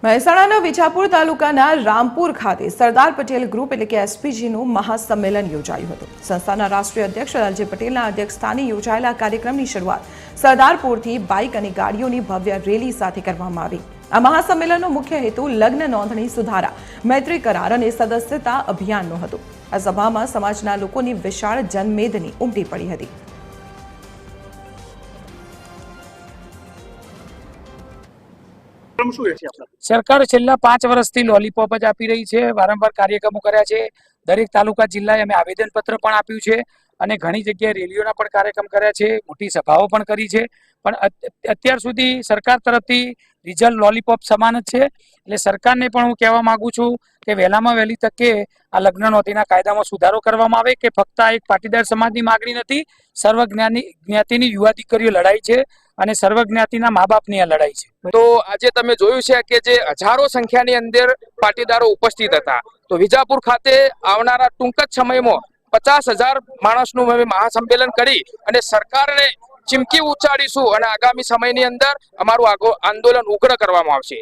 મહેસાણાના વિજાપુર તાલુકાના રામપુર ખાતે સરદાર પટેલ ગ્રુપ એટલે કે એસપીજીનું મહાસંમેલન યોજાયું હતું। સંસ્થાના રાષ્ટ્રીય અધ્યક્ષ લાલજી પટેલના અધ્યક્ષસ્થાને યોજાયેલા કાર્યક્રમની શરૂઆત સરદારપુરથી બાઇક અને ગાડીઓની ભવ્ય રેલી સાથે કરવામાં આવી। આ મહાસંમેલનનો મુખ્ય હેતુ લગ્ન નોંધણી સુધારા, મૈત્રી કરાર અને સદસ્યતા અભિયાનનો હતો। આ સભામાં સમાજના લોકોની વિશાળ જનમેદની ઉમટી પડી હતી। સરકાર છેલ્લા 5 વર્ષથી લોલીપોપ જ આપી રહી છે। વારંવાર કાર્યક્રમો કર્યા છે। દરેક તાલુકા જિલ્લાએ અમે આવેદનપત્ર પણ આપ્યું છે અને ઘણી જગ્યાએ રેલીઓના પણ કાર્યક્રમ કર્યા છે, મોટી સભાઓ પણ કરી છે, પણ અત્યાર સુધી સરકાર તરફથી રિઝલ્ટ લોલીપોપ સમાન જ છે। એટલે સરકારને પણ હું કહેવા માંગુ છું કે વહેલામાં વહેલી તકે આ લગ્ન નોંધણીના કાયદામાં સુધારો કરવામાં આવે કે ફક્ત આ એક પાટીદાર સમાજની માગણી નથી, જ્ઞાતિની યુવા દીકરીઓ લડાઈ છે અને સર્વજ્ઞાતિના મા બાપની આ લડાઈ છે। તો આજે તમે જોયું છે કે જે હજારો સંખ્યાની અંદર પાટીદારો ઉપસ્થિત હતા, તો વિજાપુર ખાતે આવનારા ટૂંક જ સમયમાં 50,000 માણસનું મહાસંમેલન કરી અને સરકારને ચીમકી ઉચ્ચારીશું અને આગામી સમયની અંદર અમારું આંદોલન ઉગ્ર કરવામાં આવશે।